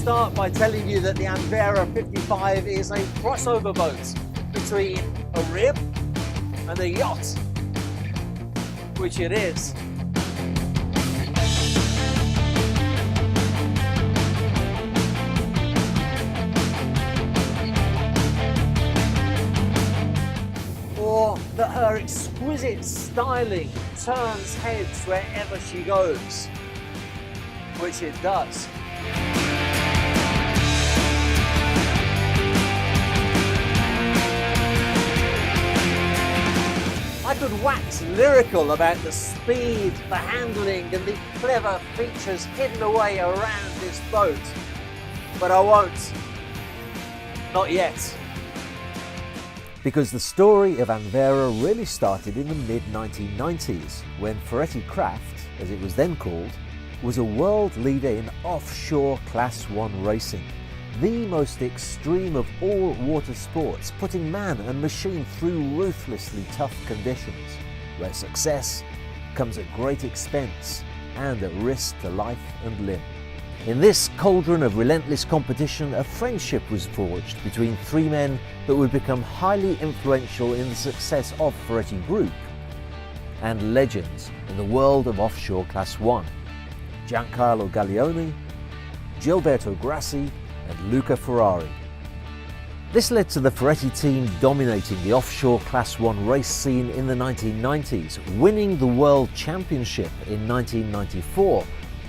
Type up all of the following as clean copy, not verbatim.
start by telling you that the Anvera 55 is a crossover boat between a rib and a yacht, which it is. Or that her exquisite styling turns heads wherever she goes, which it does. I could wax lyrical about the speed, the handling and the clever features hidden away around this boat, but I won't. Not yet. Because the story of Anvera really started in the mid-1990s, when Ferretti Craft, as it was then called, was a world leader in offshore Class 1 racing, the most extreme of all water sports, putting man and machine through ruthlessly tough conditions, where success comes at great expense and at risk to life and limb. In this cauldron of relentless competition, a friendship was forged between three men that would become highly influential in the success of Ferretti Group and legends in the world of offshore Class 1. Giancarlo Gaglioni, Gilberto Grassi and Luca Ferrari. This led to the Ferretti team dominating the offshore Class 1 race scene in the 1990s, winning the World Championship in 1994,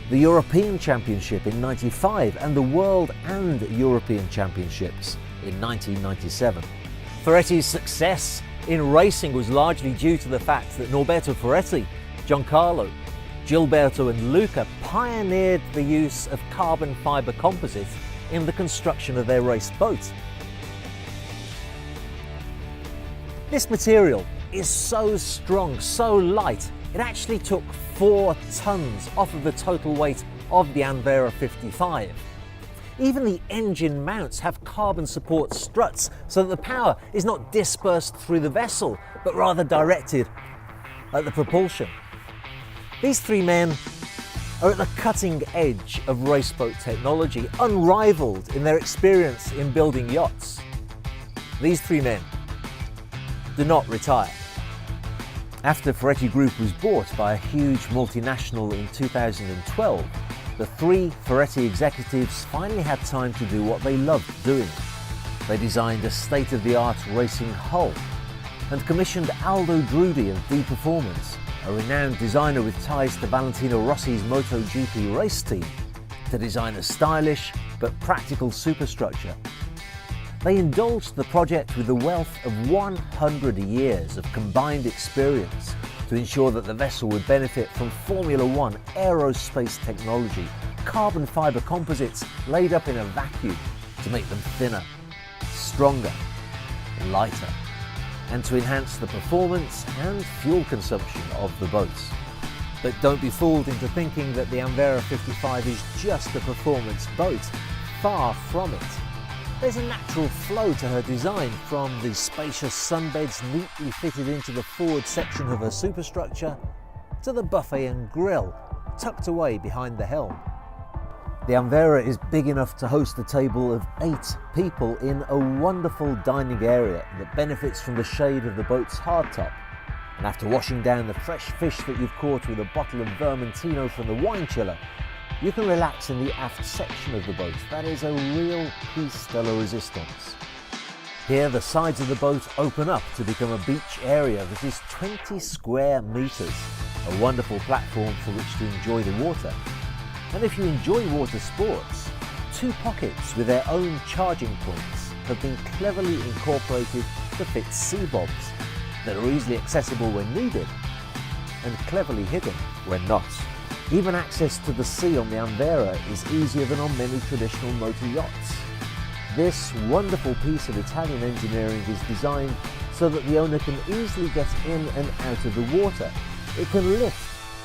the European Championship in 95 and the World and European Championships in 1997. Ferretti's success in racing was largely due to the fact that Norberto Ferretti, Giancarlo, Gilberto and Luca pioneered the use of carbon fibre composite in the construction of their race boat. This material is so strong, so light, it actually took 4 tons off of the total weight of the Anvera 55. Even the engine mounts have carbon support struts so that the power is not dispersed through the vessel, but rather directed at the propulsion. These three men are at the cutting edge of raceboat technology, unrivaled in their experience in building yachts. These three men do not retire. After Ferretti Group was bought by a huge multinational in 2012, the three Ferretti executives finally had time to do what they loved doing. They designed a state-of-the-art racing hull and commissioned Aldo Drudi of D Performance, a renowned designer with ties to Valentino Rossi's MotoGP race team, to design a stylish but practical superstructure. They indulged the project with the wealth of 100 years of combined experience to ensure that the vessel would benefit from Formula One aerospace technology, carbon fibre composites laid up in a vacuum to make them thinner, stronger, lighter, and to enhance the performance and fuel consumption of the boats. But don't be fooled into thinking that the Anvera 55 is just a performance boat. Far from it. There's a natural flow to her design, from the spacious sunbeds neatly fitted into the forward section of her superstructure to the buffet and grill tucked away behind the helm. The Anvera is big enough to host a table of 8 people in a wonderful dining area that benefits from the shade of the boat's hardtop. And after washing down the fresh fish that you've caught with a bottle of Vermentino from the wine chiller, you can relax in the aft section of the boat that is a real piece de la resistance. Here the sides of the boat open up to become a beach area that is 20 square meters, a wonderful platform for which to enjoy the water. And if you enjoy water sports, 2 pockets with their own charging points have been cleverly incorporated to fit sea bobs that are easily accessible when needed and cleverly hidden when not. Even access to the sea on the Anvera is easier than on many traditional motor yachts. This wonderful piece of Italian engineering is designed so that the owner can easily get in and out of the water. It can lift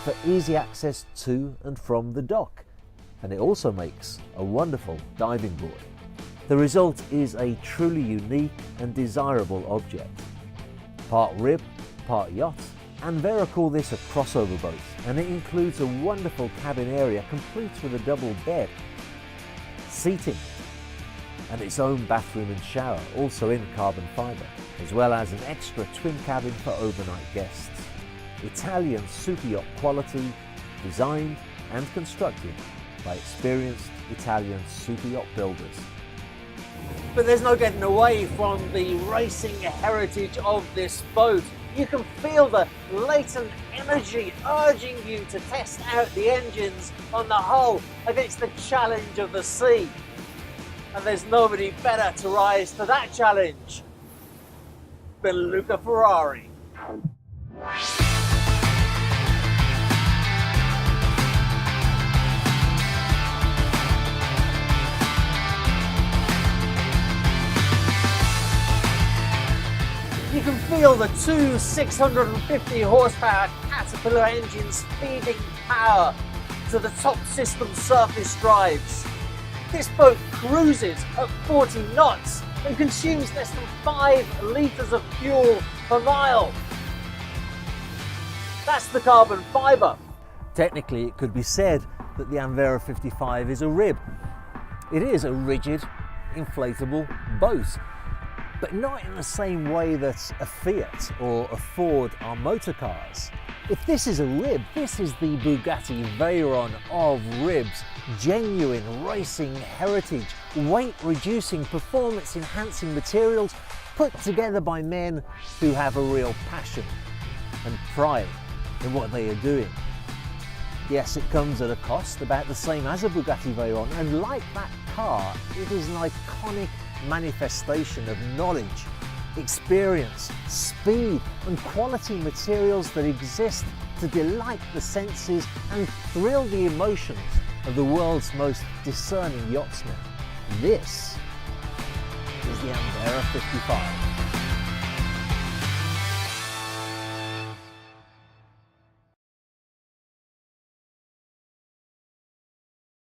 for easy access to and from the dock, and it also makes a wonderful diving board. The result is a truly unique and desirable object. Part rib, part yacht, Anvera call this a crossover boat, and it includes a wonderful cabin area complete with a double bed. seating, and its own bathroom and shower, also in carbon fibre, as well as an extra twin cabin for overnight guests. Italian super yacht quality, designed and constructed by experienced Italian super yacht builders. But there's no getting away from the racing heritage of this boat. You can feel the latent energy urging you to test out the engines on the hull against the challenge of the sea. And there's nobody better to rise to that challenge than Luca Ferrari. You can feel the two 650 horsepower Caterpillar engines feeding power to the top system surface drives. This boat cruises at 40 knots and consumes less than 5 litres of fuel per mile. That's the carbon fibre. Technically, it could be said that the Anvera 55 is a rib. It is a rigid, inflatable boat, but not in the same way that a Fiat or a Ford are motor cars. If this is a rib, this is the Bugatti Veyron of ribs. Genuine racing heritage, weight-reducing, performance-enhancing materials put together by men who have a real passion and pride in what they are doing. Yes, it comes at a cost about the same as a Bugatti Veyron, and like that car, it is an iconic manifestation of knowledge, experience, speed and quality materials that exist to delight the senses and thrill the emotions of the world's most discerning yachtsmen. This is the Anvera 55.